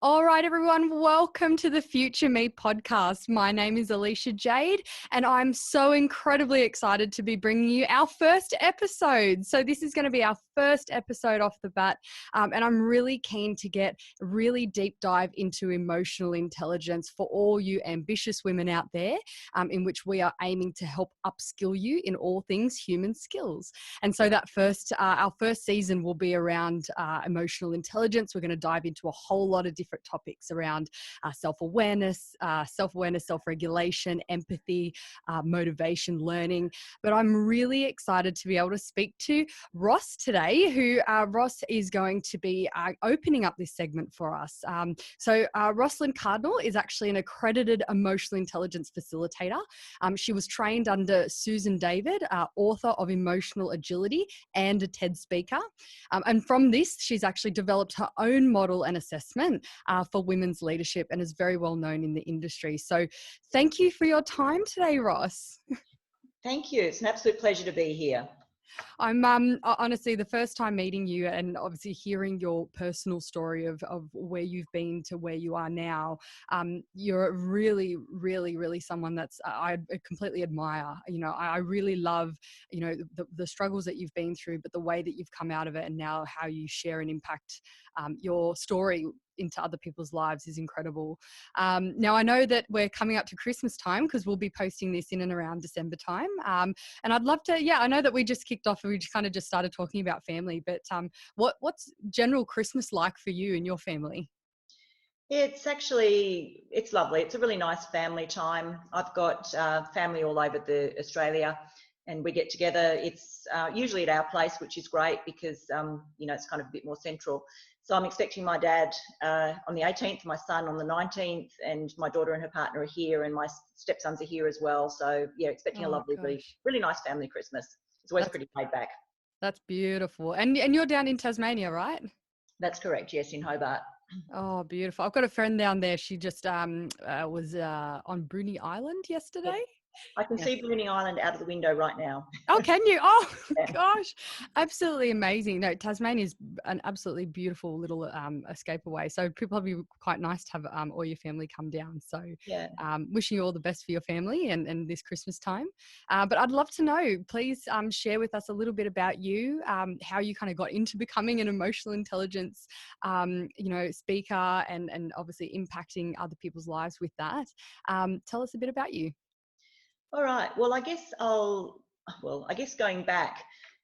All right, everyone, welcome to the Future Me podcast. My name is Alicia Jade, and I'm so incredibly excited to be bringing you our first episode. So this is going to be our first episode off the bat, and I'm really keen to get a really deep dive into emotional intelligence for all you ambitious women out there, in which we are aiming to help upskill you in all things human skills. And so that our first season will be around emotional intelligence. We're going to dive into a whole lot of different topics around self-awareness, self-regulation, empathy, motivation, learning. But I'm really excited to be able to speak to Ros today, who Ros is going to be opening up this segment for us. Rosalind Cardinal is actually an accredited emotional intelligence facilitator. She was trained under Susan David, author of Emotional Agility and a TED speaker. And from this, she's actually developed her own model and assessment for women's leadership and is very well known in the industry. So thank you for your time today, Ros. Thank you. It's an absolute pleasure to be here. I'm honestly, the first time meeting you and obviously hearing your personal story of where you've been to where you are now, you're really, really, really someone that's I completely admire. You know, I really love, you know, the struggles that you've been through, but the way that you've come out of it and now how you share and impact your story into other people's lives is incredible. Now, I know that we're coming up to Christmas time because we'll be posting this in and around December time. And I'd love to, I know that we just kicked off and we just kind of just started talking about family, but what's general Christmas like for you and your family? It's lovely. It's a really nice family time. I've got family all over Australia, and we get together. It's usually at our place, which is great because, it's kind of a bit more central. So I'm expecting my dad on the 18th, my son on the 19th, and my daughter and her partner are here, and my stepsons are here as well. So yeah, expecting a lovely, really, really nice family Christmas. It's always pretty laid back. That's beautiful. And you're down in Tasmania, right? That's correct. Yes, in Hobart. Oh, beautiful. I've got a friend down there. She just was on Bruny Island yesterday. I can see Bruny Island out of the window right now. Oh, can you? Oh, gosh. Absolutely amazing. No, Tasmania is an absolutely beautiful little escape away. So it'd probably be quite nice to have all your family come down. So yeah. Wishing you all the best for your family and this Christmas time. But I'd love to know, please share with us a little bit about you, how you kind of got into becoming an emotional intelligence, speaker and obviously impacting other people's lives with that. Tell us a bit about you. All right. Well, I guess going back,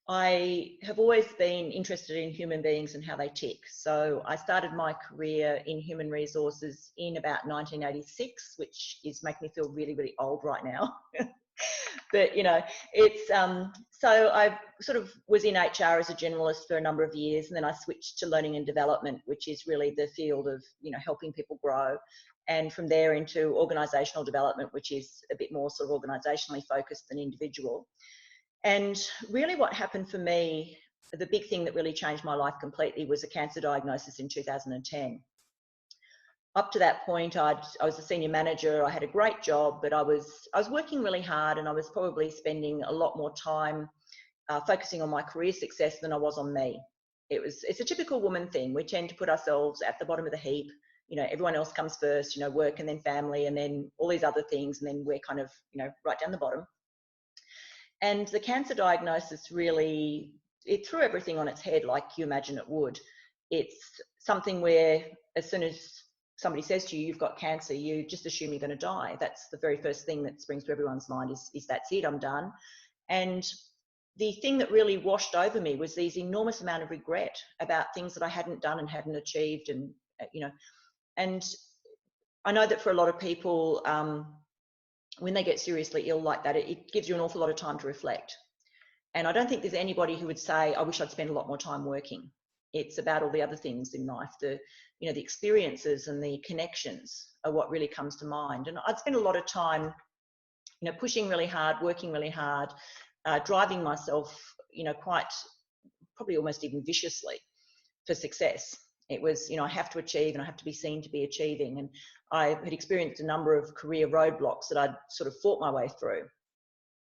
I have always been interested in human beings and how they tick. So I started my career in human resources in about 1986, which is making me feel really, really old right now. But, it's, so I sort of was in HR as a generalist for a number of years, and then I switched to learning and development, which is really the field of, helping people grow. And from there into organisational development, which is a bit more sort of organisationally focused than individual. And really what happened for me, the big thing that really changed my life completely was a cancer diagnosis in 2010. Up to that point, I was a senior manager. I had a great job, but I was working really hard, and I was probably spending a lot more time focusing on my career success than I was on me. It's a typical woman thing. We tend to put ourselves at the bottom of the heap. Everyone else comes first, work and then family and then all these other things. And then we're kind of, right down the bottom. And the cancer diagnosis really, it threw everything on its head like you imagine it would. It's something where as soon as somebody says to you, you've got cancer, you just assume you're going to die. That's the very first thing that springs to everyone's mind is that's it, I'm done. And the thing that really washed over me was these enormous amount of regret about things that I hadn't done and hadn't achieved. And, and I know that for a lot of people, when they get seriously ill like that, it gives you an awful lot of time to reflect. And I don't think there's anybody who would say, I wish I'd spent a lot more time working. It's about all the other things in life, the experiences and the connections are what really comes to mind. And I'd spent a lot of time, pushing really hard, working really hard, driving myself, quite probably almost even viciously for success. It was, I have to achieve and I have to be seen to be achieving. And I had experienced a number of career roadblocks that I'd sort of fought my way through.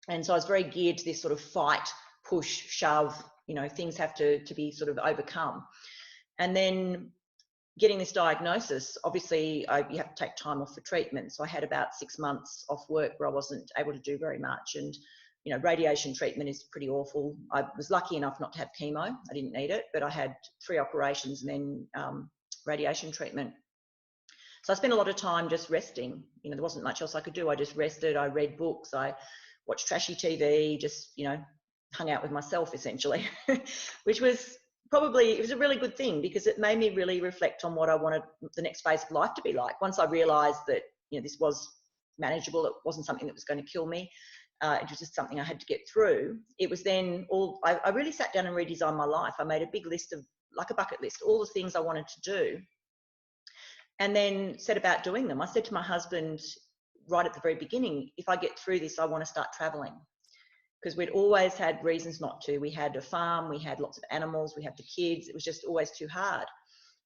And so I was very geared to this sort of fight, push, shove, things have to be sort of overcome. And then getting this diagnosis, obviously you have to take time off for treatment. So I had about 6 months off work where I wasn't able to do very much. And, radiation treatment is pretty awful. I was lucky enough not to have chemo. I didn't need it, but I had 3 operations and then radiation treatment. So I spent a lot of time just resting. There wasn't much else I could do. I just rested. I read books. I watched trashy TV, just, hung out with myself essentially, which was it was a really good thing because it made me really reflect on what I wanted the next phase of life to be like. Once I realised that, this was manageable, it wasn't something that was going to kill me. It was just something I had to get through. It was then I really sat down and redesigned my life. I made a big list of, like a bucket list, all the things I wanted to do, and then set about doing them. I said to my husband right at the very beginning, if I get through this, I want to start traveling. Because we'd always had reasons not to. We had a farm, we had lots of animals, we had the kids. It was just always too hard.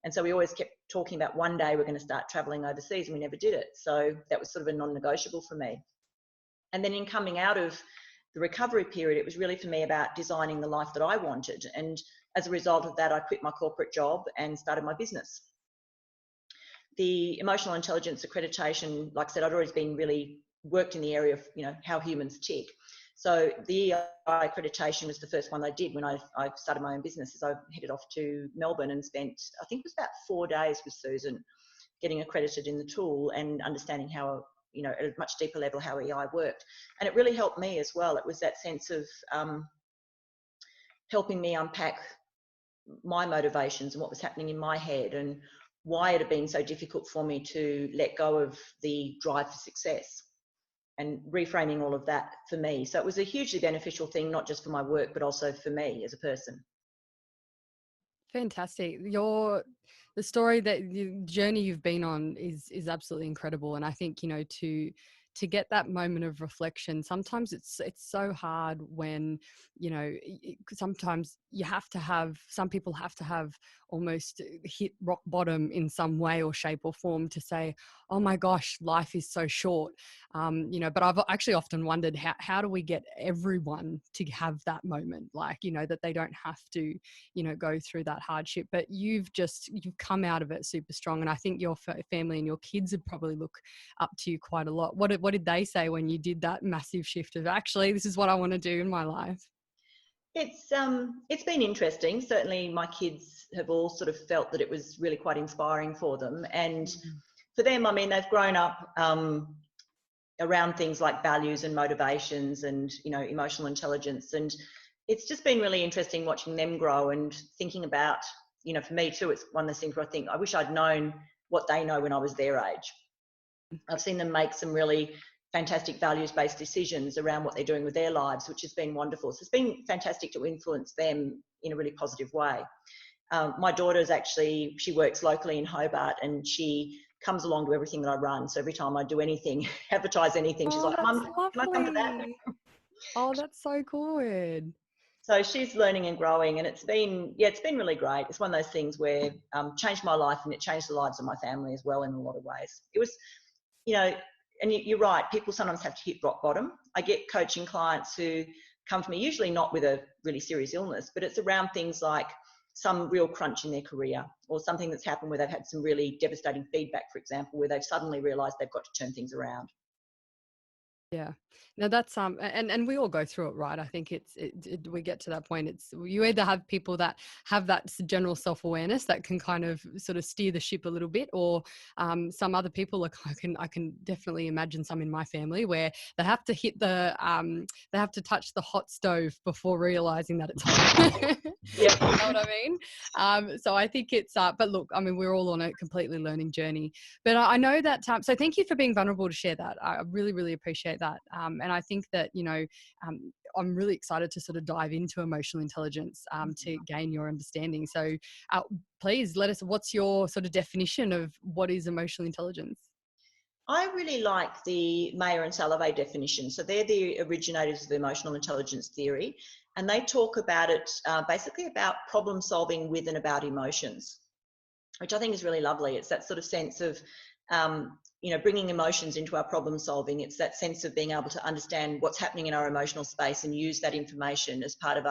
And so we always kept talking about one day we're going to start traveling overseas, and we never did it. So that was sort of a non-negotiable for me. And then in coming out of the recovery period, it was really for me about designing the life that I wanted. And as a result of that, I quit my corporate job and started my business. The emotional intelligence accreditation, like I said, I'd always been really worked in the area of, how humans tick. So the EI accreditation was the first one I did when I started my own business. As I headed off to Melbourne and spent, I think it was about 4 days with Susan, getting accredited in the tool and understanding how, at a much deeper level, how EI worked. And it really helped me as well. It was that sense of helping me unpack my motivations and what was happening in my head and why it had been so difficult for me to let go of the drive for success, and reframing all of that for me. So it was a hugely beneficial thing, not just for my work, but also for me as a person. Fantastic. The story the journey you've been on is absolutely incredible. And I think, to get that moment of reflection, sometimes it's so hard when, sometimes some people have to have almost hit rock bottom in some way or shape or form to say, oh my gosh, life is so short. But I've actually often wondered how do we get everyone to have that moment, like, that they don't have to, go through that hardship. But you've come out of it super strong. And I think your family and your kids would probably look up to you quite a lot. What did they say when you did that massive shift of actually, this is what I want to do in my life? It's been interesting. Certainly my kids have all sort of felt that it was really quite inspiring for them. And for them, I mean, they've grown up around things like values and motivations and, emotional intelligence. And it's just been really interesting watching them grow and thinking about, for me too, it's one of those things where I think I wish I'd known what they know when I was their age. I've seen them make some really fantastic values-based decisions around what they're doing with their lives, which has been wonderful. So it's been fantastic to influence them in a really positive way. My daughter's actually, she works locally in Hobart, and she comes along to everything that I run. So every time I do anything, advertise anything, she's like, Mum, can I come to that? Oh, that's so good. So she's learning and growing, and it's been really great. It's one of those things where changed my life, and it changed the lives of my family as well in a lot of ways. It was, and you're right, people sometimes have to hit rock bottom. I get coaching clients who come to me, usually not with a really serious illness, but it's around things like some real crunch in their career, or something that's happened where they've had some really devastating feedback, for example, where they've suddenly realised they've got to turn things around. Yeah. No, that's and we all go through it, right? I think we get to that point. It's you either have people that have that general self-awareness that can kind of sort of steer the ship a little bit, or some other people, like I can definitely imagine some in my family where they have to hit they have to touch the hot stove before realizing that it's hot. Yeah. You know what I mean? So I think it's but look, I mean, we're all on a completely learning journey. But I know that so thank you for being vulnerable to share that. I really, really appreciate that. And I think that, I'm really excited to sort of dive into emotional intelligence to gain your understanding. So please let us, what's your sort of definition of what is emotional intelligence? I really like the Mayer and Salovey definition. So they're the originators of emotional intelligence theory, and they talk about it basically about problem solving with and about emotions, which I think is really lovely. It's that sort of sense of bringing emotions into our problem solving. It's that sense of being able to understand what's happening in our emotional space and use that information as part of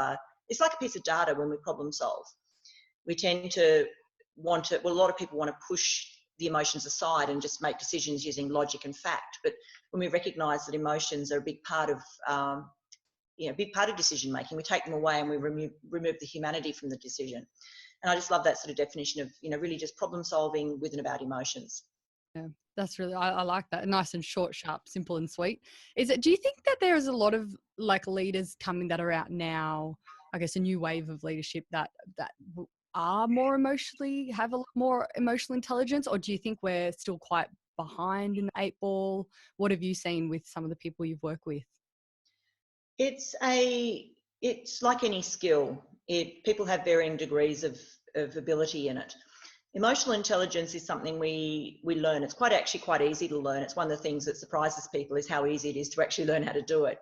it's like a piece of data when we problem solve. We tend to a lot of people want to push the emotions aside and just make decisions using logic and fact. But when we recognise that emotions are a big part of, decision making, we take them away and we remove the humanity from the decision. And I just love that sort of definition of, really just problem solving with and about emotions. Yeah, that's really, I like that. Nice and short, sharp, simple and sweet. Do you think that there is a lot of like leaders coming that are out now, I guess a new wave of leadership that are have a lot more emotional intelligence, or do you think we're still quite behind in the 8 ball? What have you seen with some of the people you've worked with? It's like any skill. People have varying degrees of ability in it. Emotional intelligence is something we learn. It's actually quite easy to learn. It's one of the things that surprises people is how easy it is to actually learn how to do it.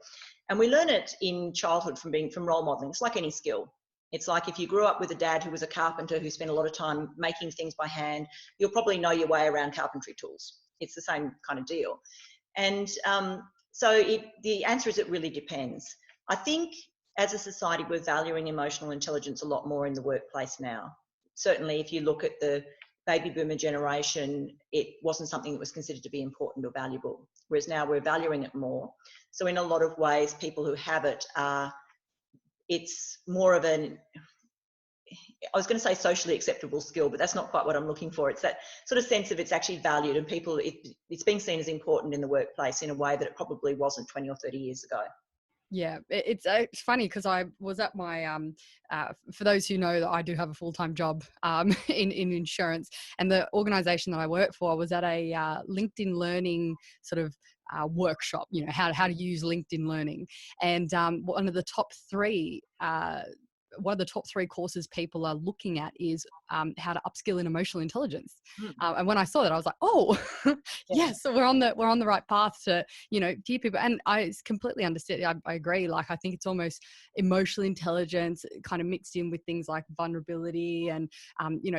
And we learn it in childhood from role modelling. It's like any skill. It's like if you grew up with a dad who was a carpenter who spent a lot of time making things by hand, you'll probably know your way around carpentry tools. It's the same kind of deal. And the answer is it really depends. I think as a society, we're valuing emotional intelligence a lot more in the workplace now. Certainly, if you look at the baby boomer generation, it wasn't something that was considered to be important or valuable, whereas now we're valuing it more. So in a lot of ways, people who have it it's more of I was going to say socially acceptable skill, but that's not quite what I'm looking for. It's that sort of sense of it's actually valued and it's being seen as important in the workplace in a way that it probably wasn't 20 or 30 years ago. Yeah, it's funny because I was at my, for those who know that I do have a full-time job in insurance, and the organisation that I work for was at a LinkedIn Learning sort of workshop, how to use LinkedIn Learning. And one of the top three courses people are looking at is how to upskill in emotional intelligence. And when I saw that, I was like, oh, yes, so we're on the right path to, teach people. And I completely understand. I agree. Like, I think it's almost emotional intelligence kind of mixed in with things like vulnerability and,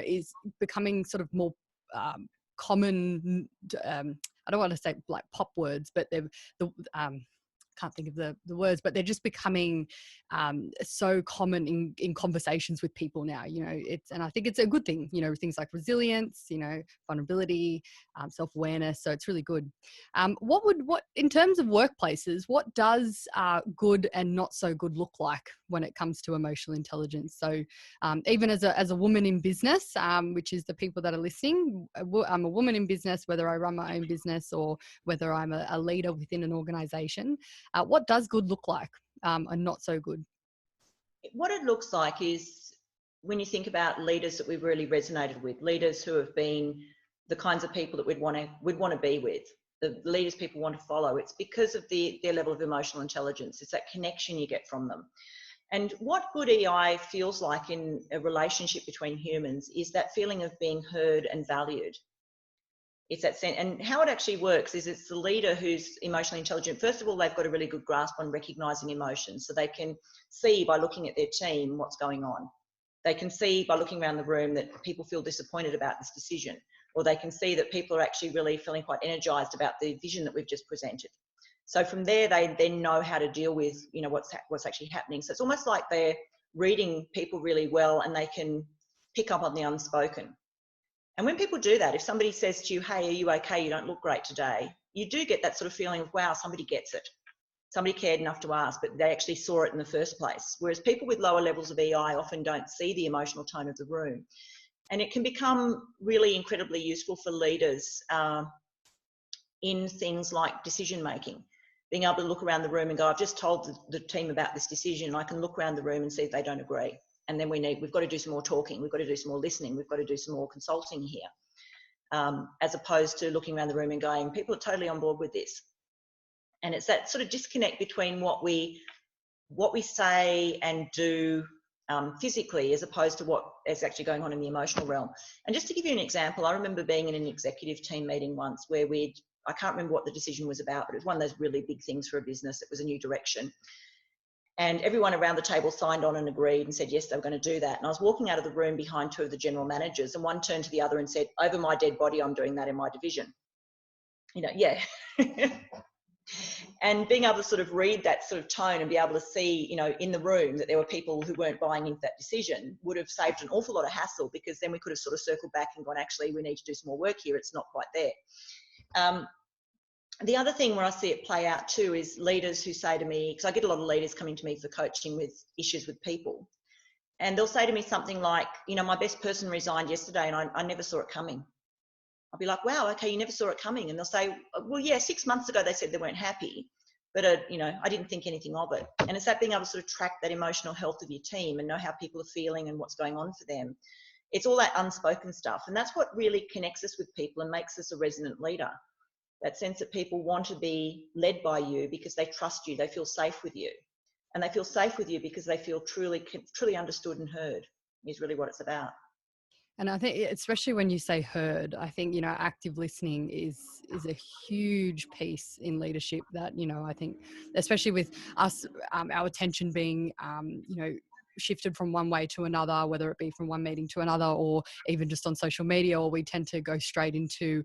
is becoming sort of more common. I don't want to say like pop words, but they're can't think of the words, but they're just becoming so common in conversations with people now. And I think it's a good thing, things like resilience, vulnerability, self-awareness. So it's really good. What in terms of workplaces, what does good and not so good look like when it comes to emotional intelligence? So even as a woman in business, which is the people that are listening, I'm a woman in business, whether I run my own business or whether I'm a leader within an organization. What does good look like and not so good? What it looks like is when you think about leaders that we've really resonated with, leaders who have been the kinds of people that we'd want to be with, the leaders people want to follow. It's because of their level of emotional intelligence. It's that connection you get from them. And what good EI feels like in a relationship between humans is that feeling of being heard and valued. It's that sense, and how it actually works is it's the leader who's emotionally intelligent. First of all, they've got a really good grasp on recognising emotions, so they can see by looking at their team what's going on. They can see by looking around the room that people feel disappointed about this decision, or they can see that people are actually really feeling quite energised about the vision that we've just presented. So from there, they then know how to deal with what's actually happening. So it's almost like they're reading people really well, and they can pick up on the unspoken. And when people do that, if somebody says to you, hey, are you okay? You don't look great today. You do get that sort of feeling of, wow, somebody gets it. Somebody cared enough to ask, but they actually saw it in the first place. Whereas people with lower levels of EI often don't see the emotional tone of the room. And it can become really incredibly useful for leaders in things like decision making. Being able to look around the room and go, I've just told the team about this decision. I can look around the room and see if they don't agree. And then we've got to do some more talking. We've got to do some more listening. We've got to do some more consulting here. As opposed to looking around the room and going, people are totally on board with this. And it's that sort of disconnect between what we say and do physically as opposed to what is actually going on in the emotional realm. And just to give you an example, I remember being in an executive team meeting once where I can't remember what the decision was about, but it was one of those really big things for a business. It was a new direction. And everyone around the table signed on and agreed and said, yes, they were going to do that. And I was walking out of the room behind two of the general managers, and one turned to the other and said, over my dead body, I'm doing that in my division. Yeah. And being able to sort of read that sort of tone and be able to see, you know, in the room that there were people who weren't buying into that decision would have saved an awful lot of hassle, because then we could have sort of circled back and gone, actually, we need to do some more work here. It's not quite there. The other thing where I see it play out too is leaders who say to me, because I get a lot of leaders coming to me for coaching with issues with people, and they'll say to me something like, you know, my best person resigned yesterday and I never saw it coming. I'll be like, wow, okay, you never saw it coming. And they'll say, well, yeah, 6 months ago they said they weren't happy, but, you know, I didn't think anything of it. And it's that being able to sort of track that emotional health of your team and know how people are feeling and what's going on for them. It's all that unspoken stuff. And that's what really connects us with people and makes us a resonant leader. That sense that people want to be led by you because they trust you, they feel safe with you. And they feel safe with you because they feel truly understood and heard, is really what it's about. And I think, especially when you say heard, I think, you know, active listening is a huge piece in leadership that, you know, I think, especially with us, our attention being, you know, shifted from one way to another, whether it be from one meeting to another, or even just on social media, or we tend to go straight into,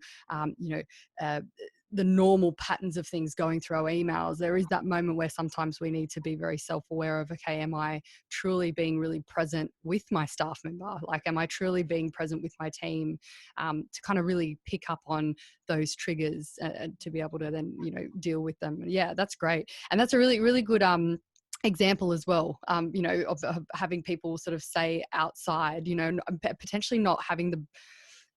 you know, the normal patterns of things going through our emails. There is that moment where sometimes we need to be very self-aware of, okay, am I truly being really present with my staff member? Like, am I truly being present with my team, to kind of really pick up on those triggers to be able to then, you know, deal with them. Yeah, that's great. And that's a really, really good, example as well, you know, of having people sort of say outside, you know, potentially not having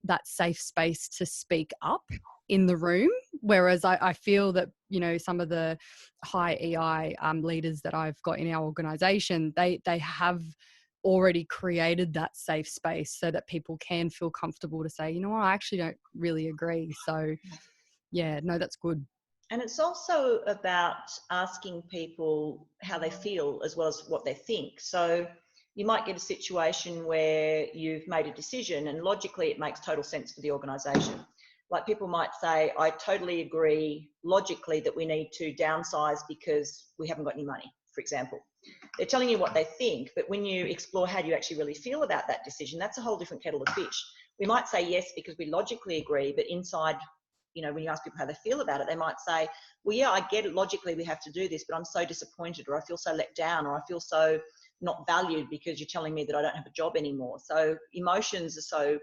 that safe space to speak up in the room. Whereas I feel that, you know, some of the high EI leaders that I've got in our organization, they have already created that safe space so that people can feel comfortable to say, you know what, I actually don't really agree. So yeah, no, that's good. And it's also about asking people how they feel as well as what they think. So you might get a situation where you've made a decision and logically it makes total sense for the organisation. Like, people might say, I totally agree logically that we need to downsize because we haven't got any money, for example. They're telling you what they think, but when you explore how do you actually really feel about that decision, that's a whole different kettle of fish. We might say yes because we logically agree, but inside, you know, when you ask people how they feel about it, they might say, well, yeah, I get it, logically we have to do this, but I'm so disappointed, or I feel so let down, or I feel so not valued because you're telling me that I don't have a job anymore. So emotions are so,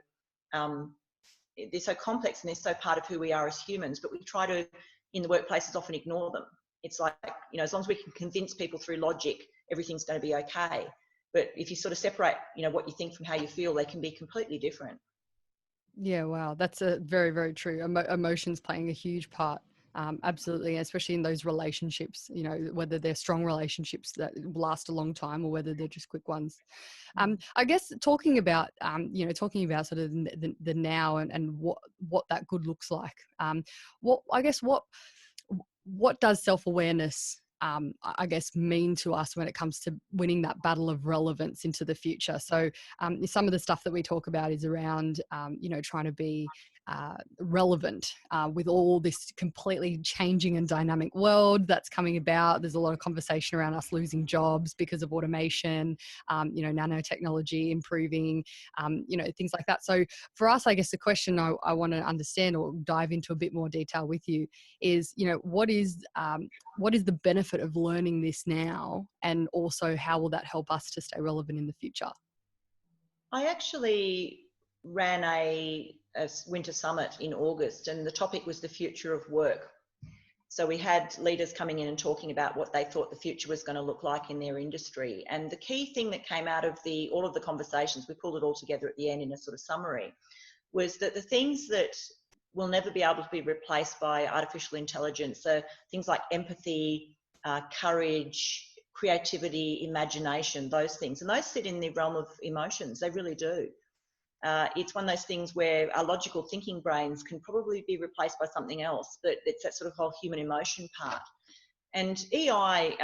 they're so complex and they're so part of who we are as humans, but we try to, in the workplaces, often ignore them. It's like, you know, as long as we can convince people through logic, everything's going to be okay. But if you sort of separate, you know, what you think from how you feel, they can be completely different. Yeah, wow. That's a very, very true. Emotions playing a huge part. Absolutely. Especially in those relationships, you know, whether they're strong relationships that last a long time or whether they're just quick ones. I guess talking about, you know, talking about sort of the now and what that good looks like. What does self-awareness, I guess, mean to us when it comes to winning that battle of relevance into the future? So some of the stuff that we talk about is around, you know, trying to be relevant with all this completely changing and dynamic world that's coming about. There's a lot of conversation around us losing jobs because of automation, you know, nanotechnology improving, you know, things like that. So for us, I guess the question I want to understand or dive into a bit more detail with you is, you know, what is the benefit of learning this now, and also how will that help us to stay relevant in the future? I actually ran a winter summit in August, and the topic was the future of work. So we had leaders coming in and talking about what they thought the future was going to look like in their industry. And the key thing that came out of all of the conversations, we pulled it all together at the end in a sort of summary, was that the things that will never be able to be replaced by artificial intelligence are things like empathy, courage, creativity, imagination, those things. And those sit in the realm of emotions. They really do. It's one of those things where our logical thinking brains can probably be replaced by something else, but it's that sort of whole human emotion part. And EI,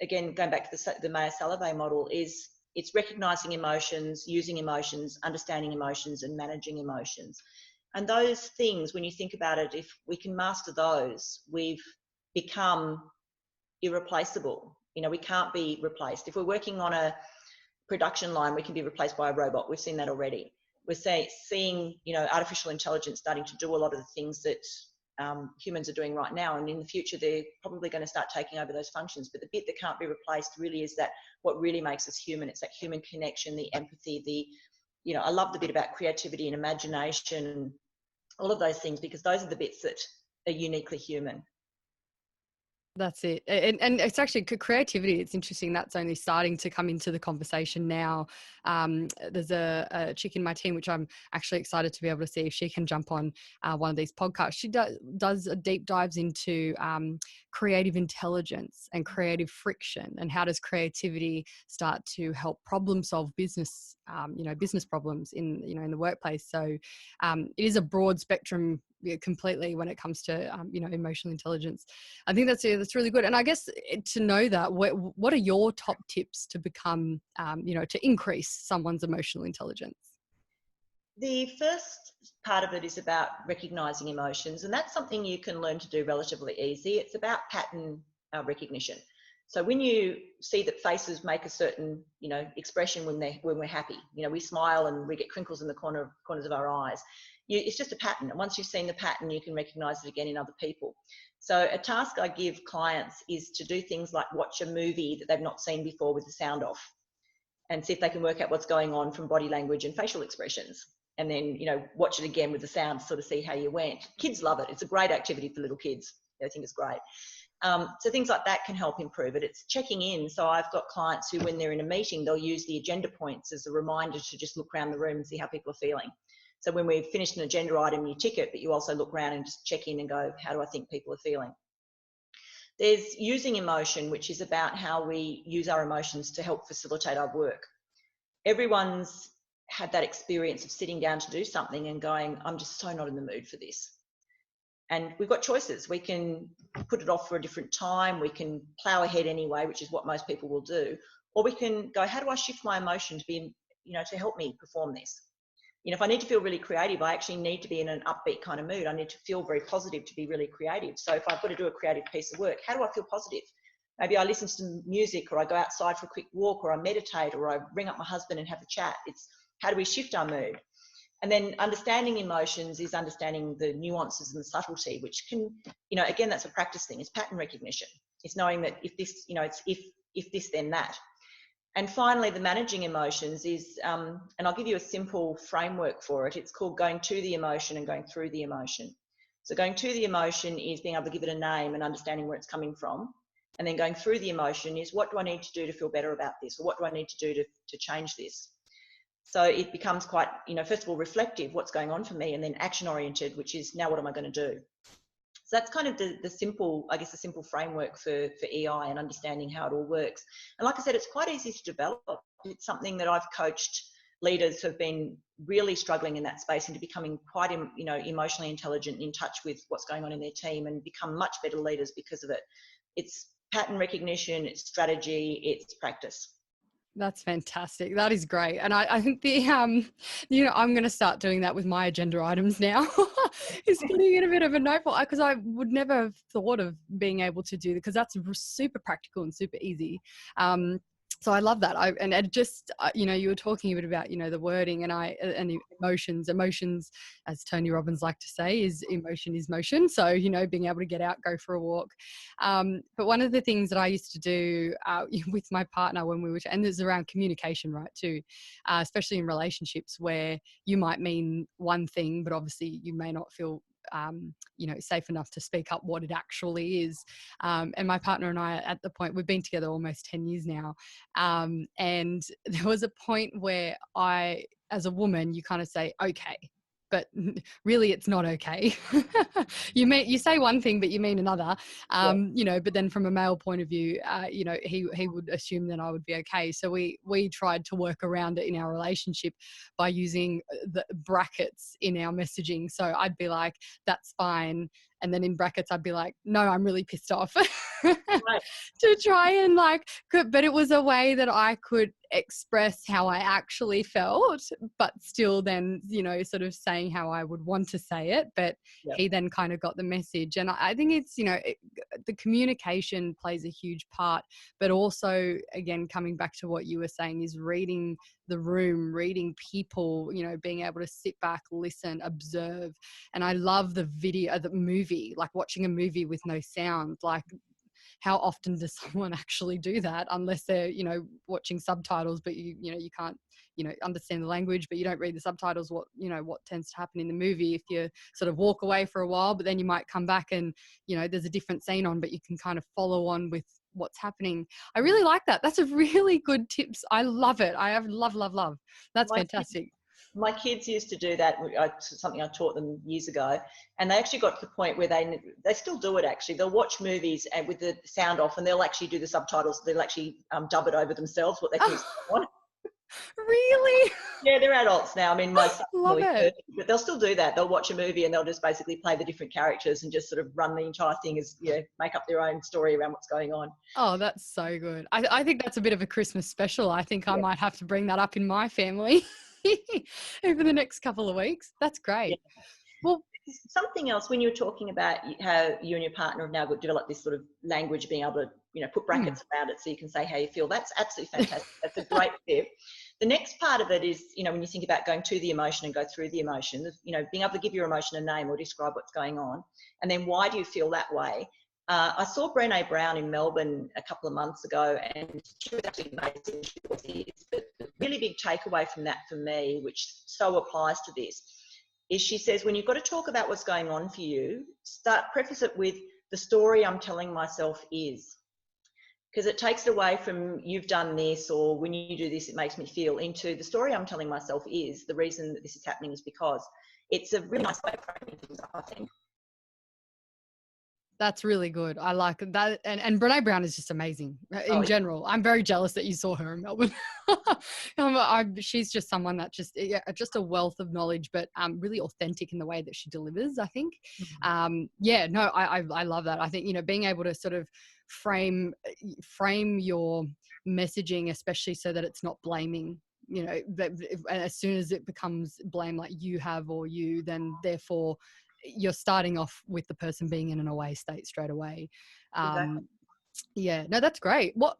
again, going back to the Mayer-Salovey model, it's recognising emotions, using emotions, understanding emotions, and managing emotions. And those things, when you think about it, if we can master those, we've become irreplaceable. You know, we can't be replaced. If we're working on a production line, we can be replaced by a robot. We've seen that already. We're seeing, you know, artificial intelligence starting to do a lot of the things that humans are doing right now, and in the future they're probably going to start taking over those functions. But the bit that can't be replaced really is that what really makes us human. It's that human connection, the empathy, I love the bit about creativity and imagination and all of those things, because those are the bits that are uniquely human. That's it. And it's actually creativity. It's interesting. That's only starting to come into the conversation now. There's a chick in my team, which I'm actually excited to be able to see if she can jump on one of these podcasts. She does deep dives into creative intelligence and creative friction, and how does creativity start to help problem solve business, business problems in the workplace. So it is a broad spectrum completely when it comes to emotional intelligence. I think that's really good. And I guess to know that, what are your top tips to become to increase someone's emotional intelligence? The first part of it is about recognizing emotions, and that's something you can learn to do relatively easy. It's about pattern recognition. So when you see that faces make a certain expression when we're happy, we smile and we get crinkles in the corners of our eyes. It's just a pattern, and once you've seen the pattern, you can recognize it again in other people. So a task I give clients is to do things like watch a movie that they've not seen before with the sound off, and see if they can work out what's going on from body language and facial expressions. And then, watch it again with the sound to sort of see how you went. Kids love it. It's a great activity for little kids. They think it's great. So things like that can help improve it. It's checking in. So I've got clients who, when they're in a meeting, they'll use the agenda points as a reminder to just look around the room and see how people are feeling. So when we've finished an agenda item, you tick it, but you also look around and just check in and go, how do I think people are feeling? There's using emotion, which is about how we use our emotions to help facilitate our work. Everyone's had that experience of sitting down to do something and going, I'm just so not in the mood for this. And we've got choices. We can put it off for a different time. We can plow ahead anyway, which is what most people will do. Or we can go, how do I shift my emotion to be, to help me perform this? If I need to feel really creative, I actually need to be in an upbeat kind of mood. I need to feel very positive to be really creative. So if I've got to do a creative piece of work, how do I feel positive? Maybe I listen to some music, or I go outside for a quick walk, or I meditate, or I ring up my husband and have a chat. It's how do we shift our mood? And then understanding emotions is understanding the nuances and the subtlety, which can, again, that's a practice thing. It's pattern recognition. It's knowing that if this, it's if this, then that. And finally, the managing emotions is, and I'll give you a simple framework for it. It's called going to the emotion and going through the emotion. So going to the emotion is being able to give it a name and understanding where it's coming from. And then going through the emotion is, what do I need to do to feel better about this? Or what do I need to do to change this? So it becomes quite, first of all, reflective, what's going on for me, and then action oriented, which is, now what am I going to do? So that's kind of the simple, I guess, the simple framework for EI and understanding how it all works. And like I said, it's quite easy to develop. It's something that I've coached leaders who have been really struggling in that space into becoming quite, emotionally intelligent, in touch with what's going on in their team, and become much better leaders because of it. It's pattern recognition, it's strategy, it's practice. That's fantastic. That is great. And I think I'm going to start doing that with my agenda items now. Is putting in a bit of a notebook, because I would never have thought of being able to do that, because that's super practical and super easy. So I love that. And it just, you were talking a bit about, the wording and the emotions, as Tony Robbins like to say, is emotion is motion. So, being able to get out, go for a walk. But one of the things that I used to do with my partner when we were, and this is around communication, right, too, especially in relationships where you might mean one thing, but obviously you may not feel safe enough to speak up what it actually is. And my partner and I, at the point, we've been together almost 10 years now. And there was a point where as a woman, you kind of say, okay, but really it's not okay. You say one thing, but you mean another, but then from a male point of view, he would assume that I would be okay. So we tried to work around it in our relationship by using the brackets in our messaging. So I'd be like, that's fine. And then in brackets, I'd be like, no, I'm really pissed off. Right. To try and but it was a way that I could express how I actually felt, but still then, sort of saying how I would want to say it. But he then kind of got the message. And I think it's, the communication plays a huge part, but also, again, coming back to what you were saying, is reading the room, reading people, you know, being able to sit back, listen, observe. And I love the video, the movie, like watching a movie with no sound. Like, how often does someone actually do that, unless they're, you know, watching subtitles, but you can't, you know, understand the language, but you don't read the subtitles. What, you know, what tends to happen in the movie, if you sort of walk away for a while, but then you might come back and, you know, there's a different scene on, but you can kind of follow on with what's happening. I really like that. That's a really good tips. I love it. I have love. That's My fantastic. My kids used to do that, something I taught them years ago, and they actually got to the point where they still do it actually. They'll watch movies and with the sound off, and they'll actually do the subtitles. They'll actually dub it over themselves, what they think is going on. Really? Yeah, they're adults now. I mean, my son's Love nearly it. 30, but they'll still do that. They'll watch a movie and they'll just basically play the different characters and just sort of run the entire thing as, you know, make up their own story around what's going on. Oh, that's so good. I think that's a bit of a Christmas special. I think I Yeah. might have to bring that up in my family over the next couple of weeks. That's Yeah. great. Well, Something else, when you were talking about how you and your partner have now developed this sort of language, being able to, you know, put brackets around it so you can say how you feel, that's absolutely fantastic. That's a great tip. The next part of it is, you know, when you think about going to the emotion and go through the emotion, you know, being able to give your emotion a name or describe what's going on, and then why do you feel that way? I saw Brené Brown in Melbourne a couple of months ago, and she was actually amazing. She always is. But the really big takeaway from that for me, which so applies to this, is she says, when you've got to talk about what's going on for you, preface it with the story I'm telling myself is. Because it takes it away from you've done this, or when you do this, it makes me feel, into the story I'm telling myself is the reason that this is happening is because. It's a really nice way of framing things up, I think. that's really good. I like that. And Brené Brown is just amazing in general. I'm very jealous that you saw her in Melbourne. She's just someone that just a wealth of knowledge, but really authentic in the way that she delivers, I think. Yeah, no, I love that. I think, you know, being able to sort of frame your messaging, especially so that it's not blaming, you know, that as soon as it becomes blame, like you have or you, then therefore you're starting off with the person being in an away state straight away. Exactly. Yeah, no, that's great. What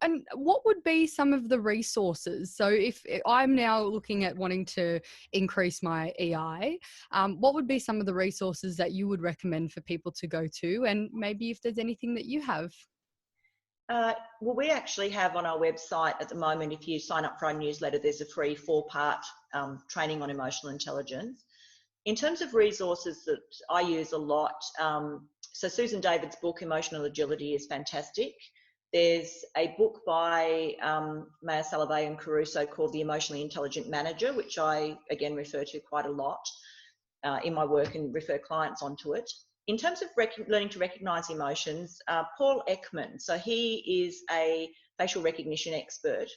would be some of the resources? So if I'm now looking at wanting to increase my EI, what would be some of the resources that you would recommend for people to go to? And maybe if there's anything that you have. Well, we actually have on our website at the moment, if you sign up for our newsletter, there's a free 4-part training on emotional intelligence. In terms of resources that I use a lot, so Susan David's book, Emotional Agility, is fantastic. There's a book by Maya Salovey and Caruso called The Emotionally Intelligent Manager, which I, again, refer to quite a lot in my work and refer clients onto it. In terms of learning to recognise emotions, Paul Ekman, so he is a facial recognition expert.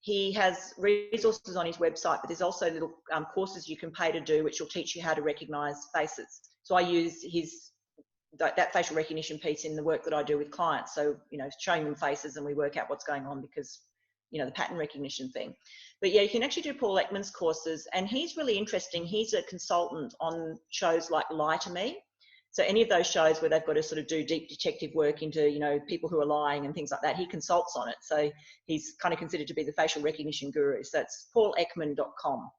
He has resources on his website, but there's also little courses you can pay to do, which will teach you how to recognise faces. So I use that facial recognition piece in the work that I do with clients. So, you know, showing them faces and we work out what's going on because, you know, the pattern recognition thing. But yeah, you can actually do Paul Ekman's courses, and he's really interesting. He's a consultant on shows like Lie to Me. So any of those shows where they've got to sort of do deep detective work into, you know, people who are lying and things like that, he consults on it. So he's kind of considered to be the facial recognition guru. So that's paulekman.com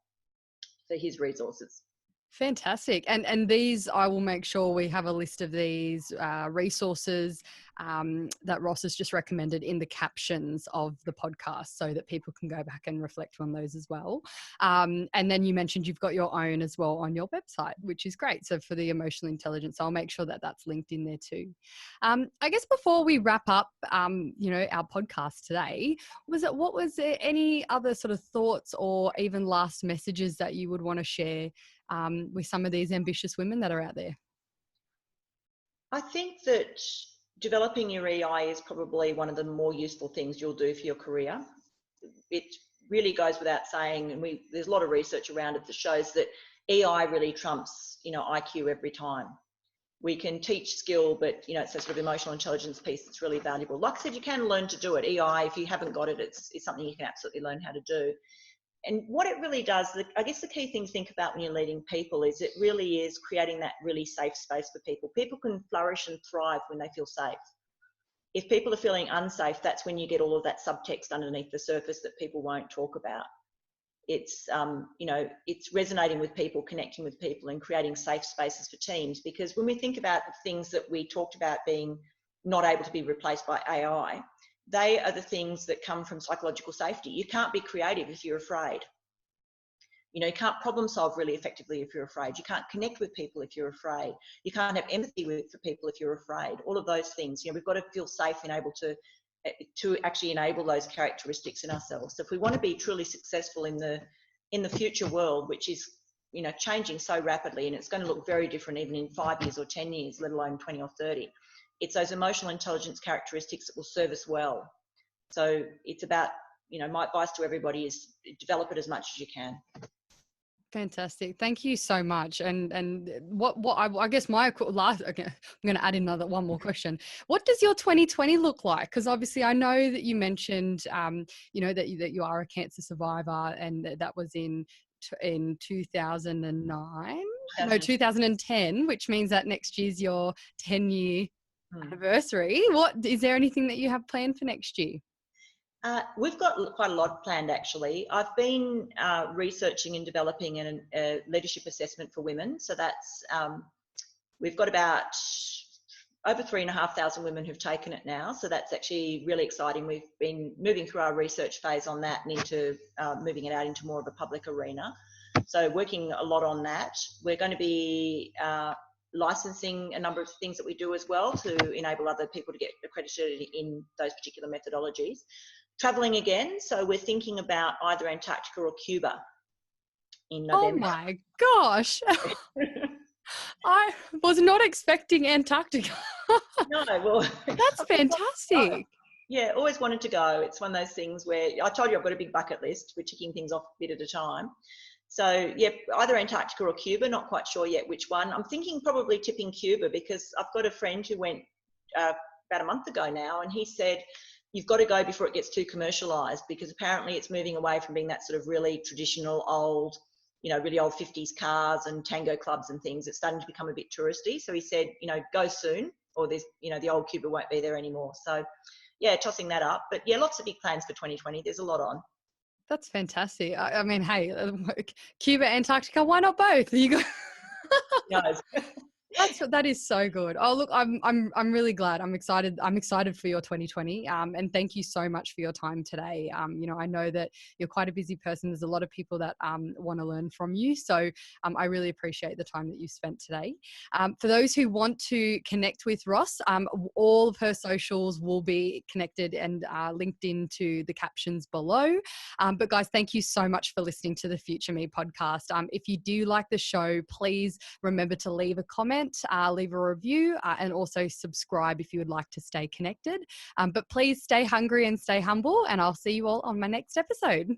for his resources. Fantastic. And these, I will make sure we have a list of these resources that Ros has just recommended in the captions of the podcast so that people can go back and reflect on those as well. And then you mentioned you've got your own as well on your website, which is great. So for the emotional intelligence, I'll make sure that that's linked in there too. I guess before we wrap up, you know, our podcast today, what was there any other sort of thoughts or even last messages that you would want to share with some of these ambitious women that are out there? I think that developing your EI is probably one of the more useful things you'll do for your career. It really goes without saying, and there's a lot of research around it that shows that EI really trumps, you know, IQ every time. We can teach skill, but, you know, it's a sort of emotional intelligence piece that's really valuable. Like I said, you can learn to do it. EI, if you haven't got it, it's something you can absolutely learn how to do. And what it really does, I guess the key thing to think about when you're leading people is it really is creating that really safe space for people. People can flourish and thrive when they feel safe. If people are feeling unsafe, that's when you get all of that subtext underneath the surface that people won't talk about. it's it's resonating with people, connecting with people, and creating safe spaces for teams. Because when we think about the things that we talked about being not able to be replaced by AI, they are the things that come from psychological safety. You can't be creative if you're afraid. You can't problem solve really effectively if you're afraid. You can't connect with people if you're afraid. You can't have empathy for people if you're afraid. All of those things, we've got to feel safe and able to actually enable those characteristics in ourselves. So if we want to be truly successful in the future world, which is changing so rapidly, and it's going to look very different even in 5 years or 10 years, let alone 20 or 30, it's those emotional intelligence characteristics that will serve us well. So it's about, my advice to everybody is develop it as much as you can. Fantastic. Thank you so much. And what I guess my last, okay, I'm going to add in one more question. What does your 2020 look like? Because obviously I know that you mentioned, that you are a cancer survivor, and that was in 2009, no, 2010, which means that next year's your 10-year anniversary. Is there anything that you have planned for next year? We've got quite a lot planned, actually. I've been researching and developing a leadership assessment for women. So that's, we've got about over 3,500 women who've taken it now. So that's actually really exciting. We've been moving through our research phase on that and into moving it out into more of a public arena. So working a lot on that. We're going to be licensing a number of things that we do as well to enable other people to get accredited in those particular methodologies. Traveling again, so we're thinking about either Antarctica or Cuba in November. Oh my gosh. I was not expecting Antarctica. No, well, that's fantastic. Yeah, always wanted to go. It's one of those things where I told you I've got a big bucket list. We're ticking things off a bit at a time. So yeah, either Antarctica or Cuba, not quite sure yet which one. I'm thinking probably tipping Cuba, because I've got a friend who went about a month ago now, and he said, you've got to go before it gets too commercialized, because apparently it's moving away from being that sort of really traditional old, really old 50s cars and tango clubs and things. It's starting to become a bit touristy. So he said, go soon, or there's, the old Cuba won't be there anymore. So yeah, tossing that up. But yeah, lots of big plans for 2020. There's a lot on. That's fantastic. I mean, hey, Cuba, Antarctica, why not both? You go. That is so good. Oh, look, I'm really glad. I'm excited for your 2020. And thank you so much for your time today. I know that you're quite a busy person. There's a lot of people that want to learn from you. So I really appreciate the time that you spent today. For those who want to connect with Ros, all of her socials will be connected and linked into the captions below. But guys, thank you so much for listening to the Future Me podcast. If you do like the show, please remember to leave a comment, leave a review, and also subscribe if you would like to stay connected. But please stay hungry and stay humble, and I'll see you all on my next episode.